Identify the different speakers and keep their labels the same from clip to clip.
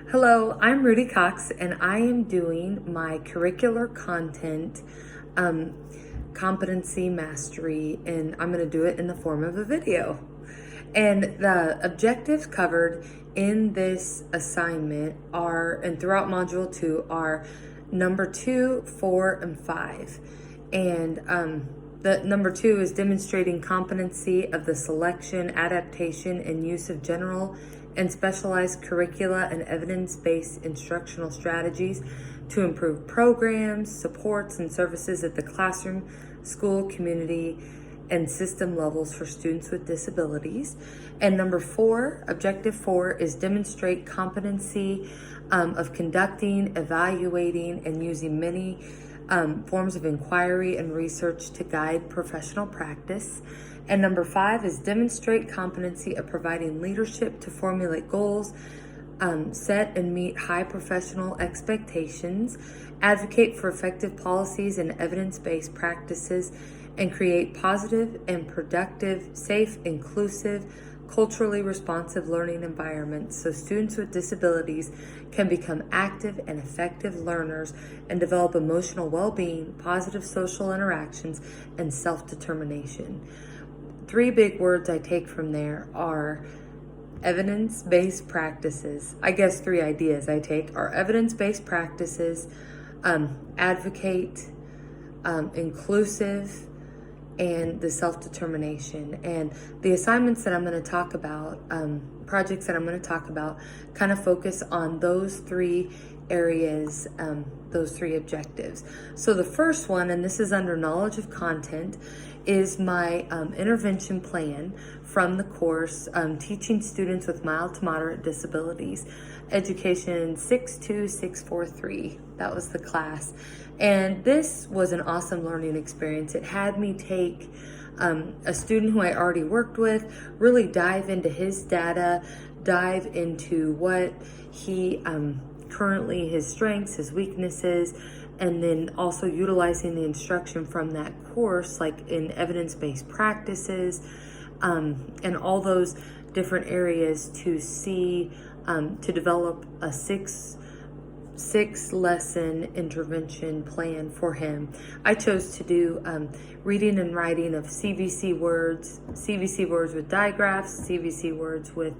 Speaker 1: Hello, I'm Rudy Cox, and I am doing my curricular content competency mastery, and I'm going to do it in the form of a video. And the objectives covered in this assignment are, and throughout Module 2, are number 2, 4, and 5. And the number 2 is demonstrating competency of the selection, adaptation, and use of general and specialized curricula and evidence-based instructional strategies to improve programs, supports, and services at the classroom, school, community, and system levels for students with disabilities. And number 4, objective 4, is demonstrate competency of conducting, evaluating, and using many forms of inquiry and research to guide professional practice. And number 5 is demonstrate competency of providing leadership to formulate goals, set and meet high professional expectations, advocate for effective policies and evidence-based practices, and create positive and productive, safe, inclusive, culturally responsive learning environments so students with disabilities can become active and effective learners and develop emotional well-being, positive social interactions, and self-determination. 3 big words I take from there are evidence-based practices. I guess 3 ideas I take are evidence-based practices, advocate, inclusive, and the self-determination. And the assignments that I'm going to talk about, projects that I'm going to talk about, kind of focus on those 3 areas, those 3 objectives. So the first one, and this is under knowledge of content, is my intervention plan from the course Teaching Students with Mild to Moderate Disabilities, Education 62643. That was the class. And this was an awesome learning experience. It had me take a student who I already worked with, really dive into his data, dive into what he currently, his strengths, his weaknesses, and then also utilizing the instruction from that course, like in evidence-based practices, and all those different areas to see, to develop a six lesson intervention plan for him. I chose to do reading and writing of CVC words with digraphs, CVC words with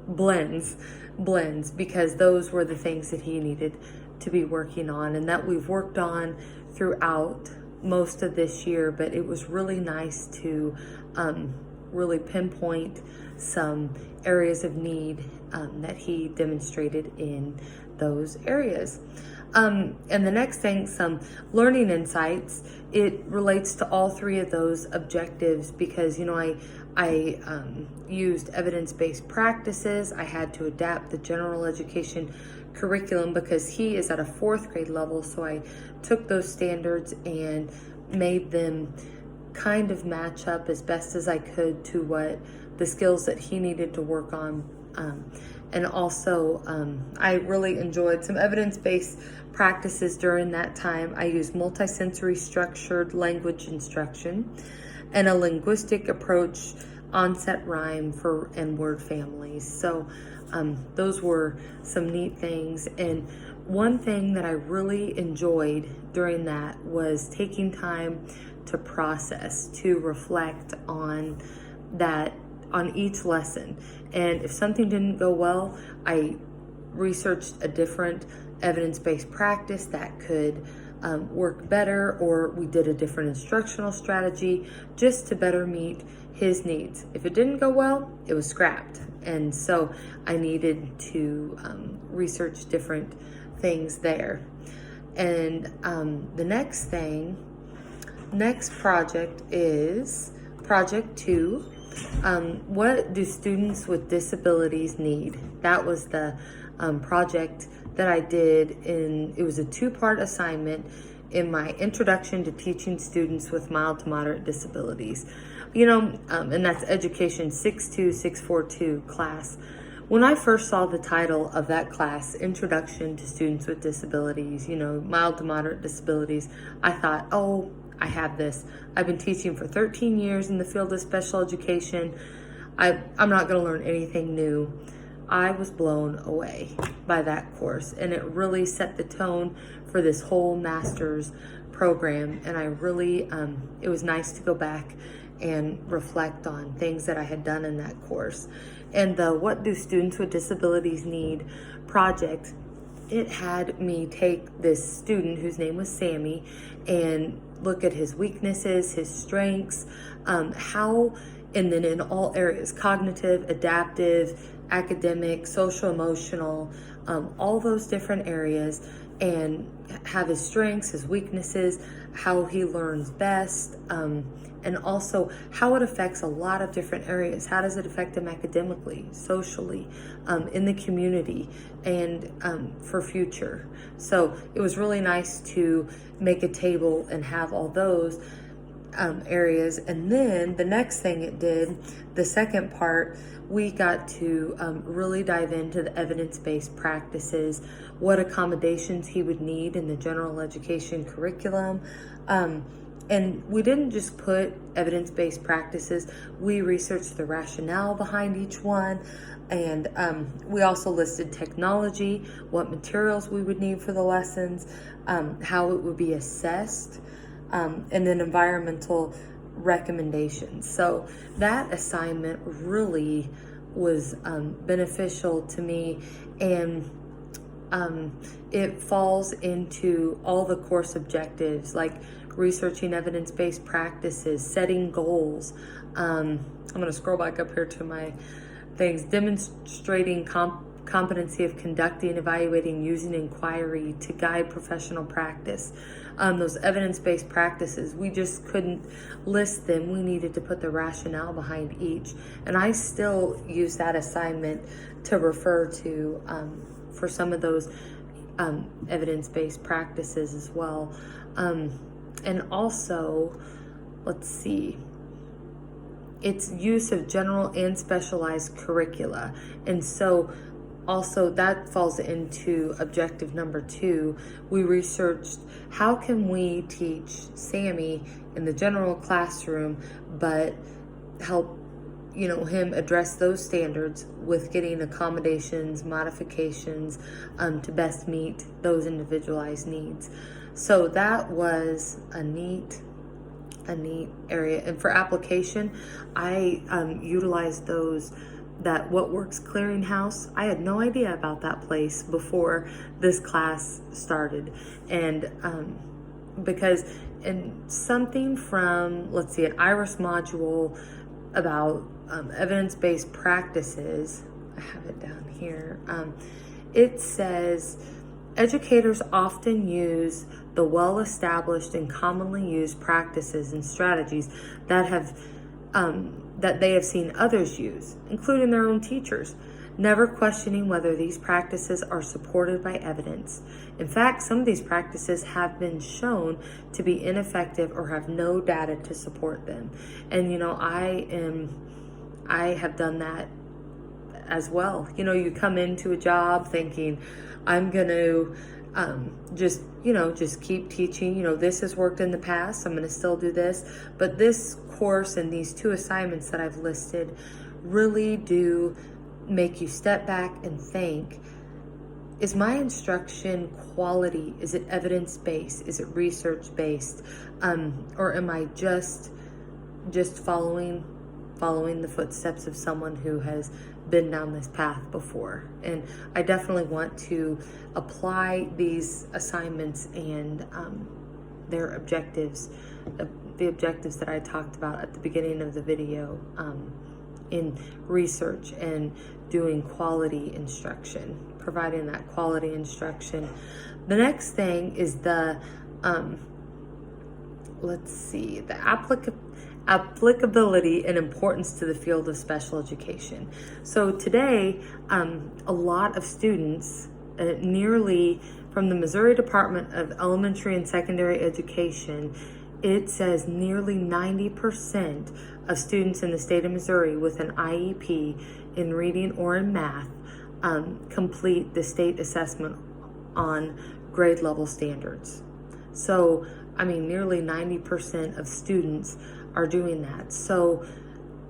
Speaker 1: blends, because those were the things that he needed to be working on and that we've worked on throughout most of this year. But it was really nice to really pinpoint some areas of need that he demonstrated in those areas. And the next thing, some learning insights. It relates to all 3 of those objectives because, I used evidence-based practices. I had to adapt the general education curriculum because he is at a 4th grade level. So I took those standards and made them kind of match up as best as I could to what the skills that he needed to work on. And also, I really enjoyed some evidence-based practices during that time. I used multisensory structured language instruction and a linguistic approach, onset rhyme for and word families. So those were some neat things. And one thing that I really enjoyed during that was taking time to process, to reflect on that, on each lesson. And if something didn't go well, I researched a different evidence-based practice that could work better, or we did a different instructional strategy just to better meet his needs. If it didn't go well, it was scrapped. And so I needed to research different things there. And the next project is project 2. What do students with disabilities need? That was the project that I did it was a 2-part assignment in my Introduction to Teaching Students with Mild to Moderate Disabilities. And that's Education 62642 class. When I first saw the title of that class, Introduction to Students with Disabilities, mild to moderate disabilities, I thought, oh, I have this. I've been teaching for 13 years in the field of special education. I'm not going to learn anything new. I was blown away by that course, and it really set the tone for this whole master's program. And I really, it was nice to go back and reflect on things that I had done in that course. And the What Do Students with Disabilities Need project, it had me take this student whose name was Sammy and look at his weaknesses, his strengths, and then in all areas, cognitive, adaptive, academic, social, emotional, all those different areas, and have his strengths, his weaknesses, how he learns best, and also how it affects a lot of different areas. How does it affect him academically, socially, in the community, and for future? So it was really nice to make a table and have all those areas. And then the next thing it did, the second part, we got to really dive into the evidence-based practices, what accommodations he would need in the general education curriculum. And we didn't just put evidence-based practices, we researched the rationale behind each one. And we also listed technology, what materials we would need for the lessons, how it would be assessed, and then environmental recommendations. So that assignment really was beneficial to me, and it falls into all the course objectives, like researching evidence-based practices, setting goals. I'm going to scroll back up here to my things, demonstrating competency of conducting, evaluating, using inquiry to guide professional practice. Those evidence-based practices, we just couldn't list them. We needed to put the rationale behind each. And I still use that assignment to refer to for some of those evidence-based practices as well. And also, let's see, it's use of general and specialized curricula. And so also that falls into objective number 2. We researched how can we teach Sammy in the general classroom, but help him address those standards with getting accommodations, modifications to best meet those individualized needs. So that was a neat area. And for application, I utilized that What Works Clearinghouse. I had no idea about that place before this class started. And because in something from, let's see, an IRIS module about evidence-based practices, I have it down here, it says, educators often use the well-established and commonly used practices and strategies that they have seen others use, including their own teachers, never questioning whether these practices are supported by evidence. In fact, some of these practices have been shown to be ineffective or have no data to support them. And I have done that as well. You come into a job thinking, I'm going to just keep teaching. This has worked in the past, I'm going to still do this. But this course and these 2 assignments that I've listed really do make you step back and think, is my instruction quality? Is it evidence-based? Is it research-based? Or am I just following the footsteps of someone who has been down this path before? And I definitely want to apply these assignments and their objectives, the objectives that I talked about at the beginning of the video, in research and doing quality instruction, providing that quality instruction. The next thing is the applicability and importance to the field of special education. So today, a lot of students, nearly from the Missouri Department of Elementary and Secondary Education, it says nearly 90% of students in the state of Missouri with an IEP in reading or in math complete the state assessment on grade level standards. So, nearly 90% of students are doing that. So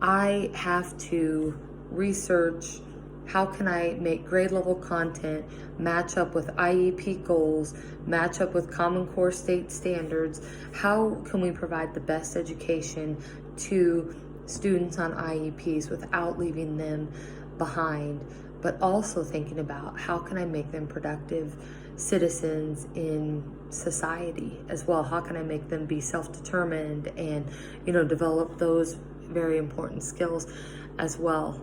Speaker 1: I have to research How can I make grade level content match up with IEP goals, match up with Common Core state standards? How can we provide the best education to students on IEPs without leaving them behind, but also thinking about how can I make them productive citizens in society as well? How can I make them be self-determined and, develop those very important skills as well?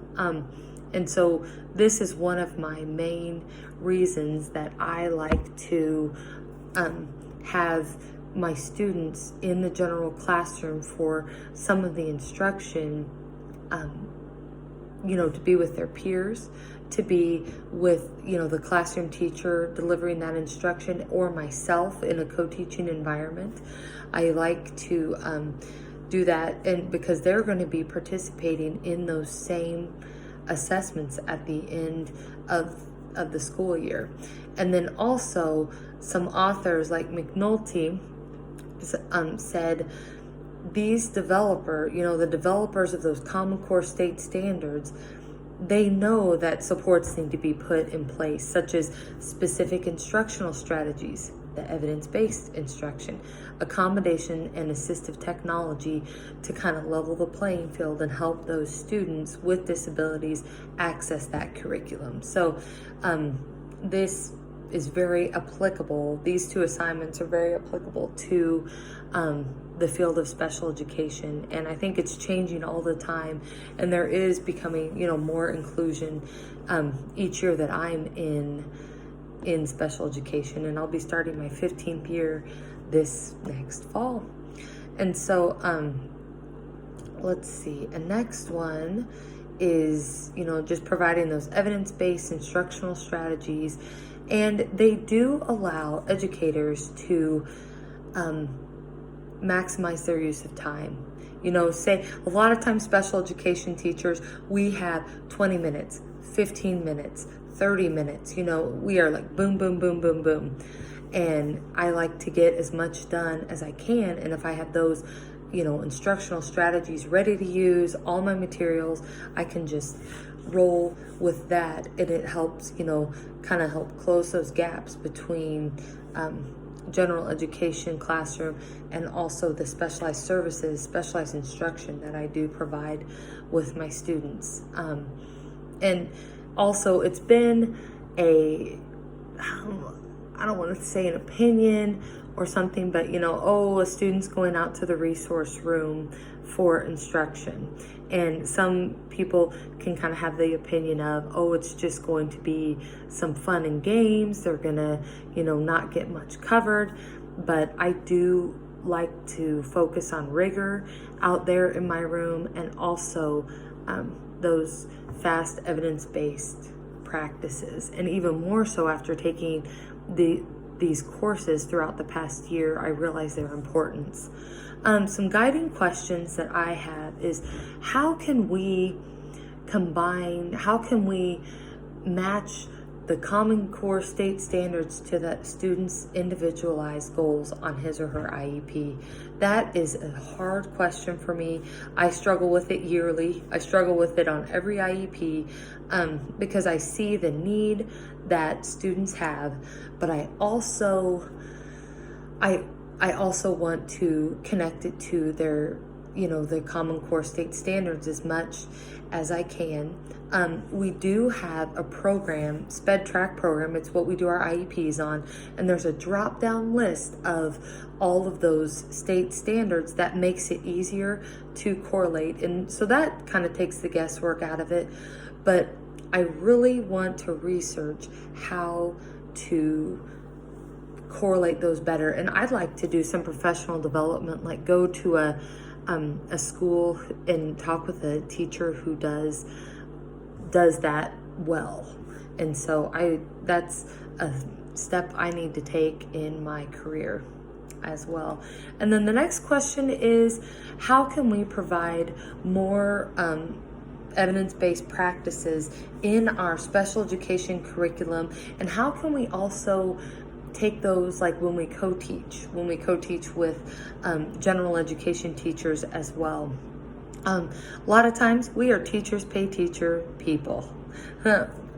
Speaker 1: And so this is one of my main reasons that I like to have my students in the general classroom for some of the instruction, to be with their peers, to be with, the classroom teacher delivering that instruction, or myself in a co-teaching environment. I like to do that, and because they're going to be participating in those same assessments at the end of the school year. And then also some authors like McNulty said these the developers of those Common Core state standards, they know that supports need to be put in place, such as specific instructional strategies, the evidence-based instruction, accommodation and assistive technology to kind of level the playing field and help those students with disabilities access that curriculum. So this is very applicable. These two assignments are very applicable to the field of special education, and I think it's changing all the time, and there is becoming more inclusion each year that I'm in special education, and I'll be starting my 15th year this next fall. And so let's see, a next one is just providing those evidence-based instructional strategies, and they do allow educators to maximize their use of time. Say a lot of times special education teachers, we have 20 minutes, 15 minutes, 30 minutes, we are like boom, boom, boom, boom, boom. And I like to get as much done as I can. And if I have those, instructional strategies ready to use, all my materials, I can just roll with that. And it helps, kind of help close those gaps between general education classroom and also the specialized services, specialized instruction that I do provide with my students. And also it's been I don't want to say an opinion or something, but a student's going out to the resource room for instruction. And some people can kind of have the opinion of, it's just going to be some fun and games. They're gonna, not get much covered. But I do like to focus on rigor out there in my room, and also those fast evidence-based practices. And even more so after taking these courses throughout the past year, I realize their importance. Some guiding questions that I have is, how can we match the Common Core state standards to that student's individualized goals on his or her IEP? That is a hard question for me. I struggle with it yearly. I struggle with it on every IEP because I see the need that students have, but I also want to connect it to their, the Common Core state standards as much as I can. We do have a program, SPED track program. It's what we do our IEPs on. And there's a drop down list of all of those state standards that makes it easier to correlate. And so that kind of takes the guesswork out of it. But I really want to research how to correlate those better. And I'd like to do some professional development, like go to a school and talk with a teacher who does that well. And so that's a step I need to take in my career as well. And then the next question is, how can we provide more evidence-based practices in our special education curriculum, and how can we also take those, like when we co-teach with general education teachers as well. A lot of times we are teachers pay teacher people.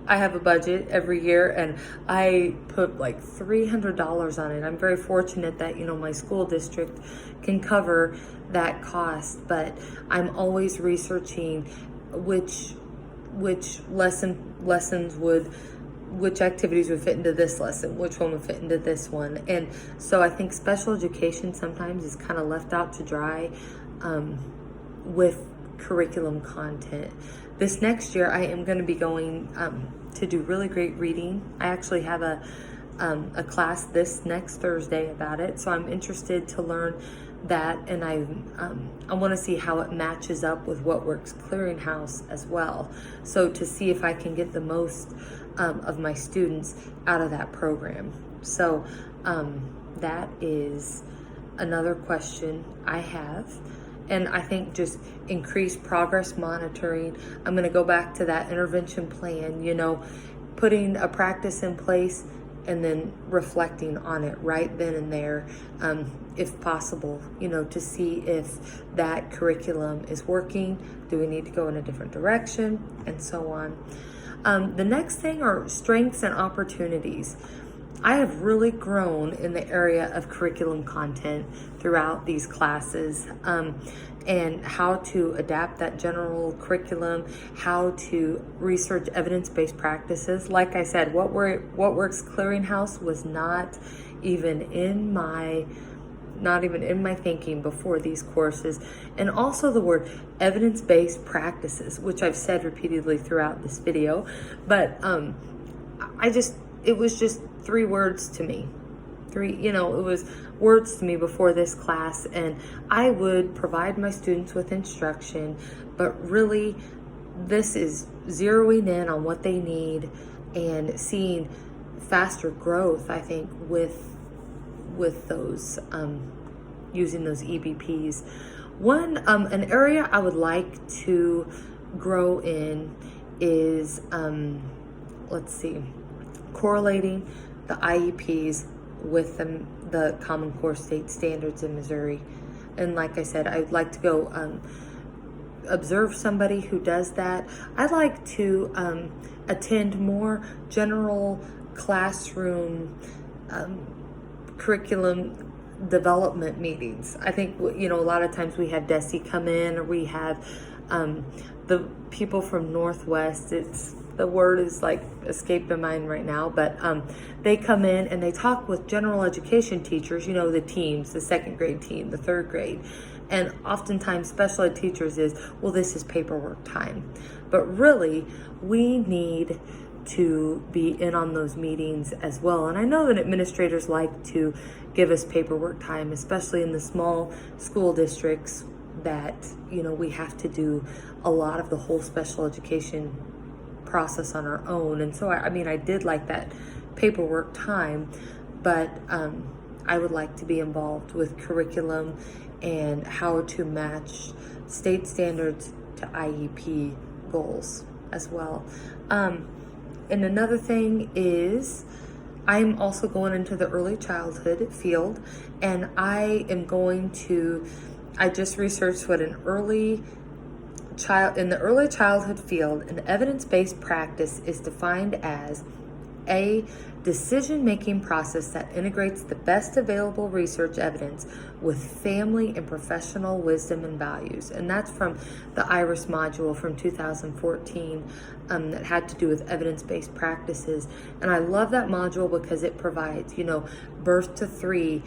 Speaker 1: I have a budget every year and I put like $300 on it. I'm very fortunate that, my school district can cover that cost, but I'm always researching which lessons which activities would fit into this lesson, which one would fit into this one. And so I think special education sometimes is kind of left out to dry with curriculum content. This next year, I am going to be going to do really great reading. I actually have a class this next Thursday about it, so I'm interested to learn that, and I want to see how it matches up with What Works Clearinghouse as well. So to see if I can get the most of my students out of that program. So that is another question I have. And I think just increased progress monitoring. I'm going to go back to that intervention plan, putting a practice in place and then reflecting on it right then and there, if possible, to see if that curriculum is working. Do we need to go in a different direction? And so on. The next thing are strengths and opportunities. I have really grown in the area of curriculum content throughout these classes, and how to adapt that general curriculum, how to research evidence-based practices. Like I said, What Works Clearinghouse was not even in my thinking before these courses. And also the word evidence-based practices, which I've said repeatedly throughout this video, but it was just 3 words to me. It was words to me before this class, and I would provide my students with instruction, but really this is zeroing in on what they need and seeing faster growth, I think, with those, using those EBPs. An area I would like to grow in is, correlating the IEPs with the Common Core State Standards in Missouri. And like I said, I'd like to go observe somebody who does that. I'd like to attend more general classroom curriculum development meetings. I think, a lot of times we have DESE come in, or we have the people from Northwest. The word is like escaping my mind right now, but they come in and they talk with general education teachers, the teams, the 2nd grade team, the 3rd grade. And oftentimes special ed teachers is, well, this is paperwork time. But really, we need to be in on those meetings as well. And I know that administrators like to give us paperwork time, especially in the small school districts that, we have to do a lot of the whole special education process on our own. And so I did like that paperwork time, but I would like to be involved with curriculum and how to match state standards to IEP goals as well. And another thing is, I'm also going into the early childhood field, and I just researched what in the early childhood field, an evidence-based practice is defined as a decision-making process that integrates the best available research evidence with family and professional wisdom and values. And that's from the IRIS module from 2014 that had to do with evidence-based practices. And I love that module because it provides, birth to 3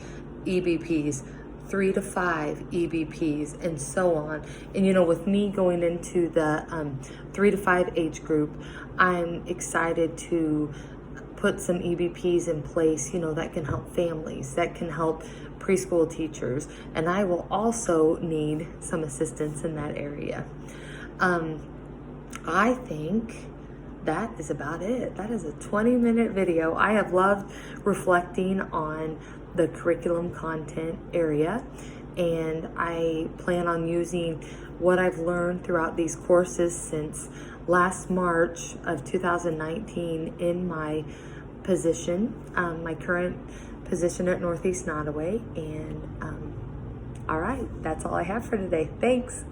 Speaker 1: EBPs, 3 to 5 EBPs, and so on. And with me going into the 3 to 5 age group, I'm excited to put some EBPs in place, that can help families, that can help preschool teachers, and I will also need some assistance in that area. I think that is about it. That is a 20-minute video. I have loved reflecting on the curriculum content area, and I plan on using what I've learned throughout these courses since last March of 2019 in my position, my current position at Northeast Nottoway. And all right, that's all I have for today. Thanks.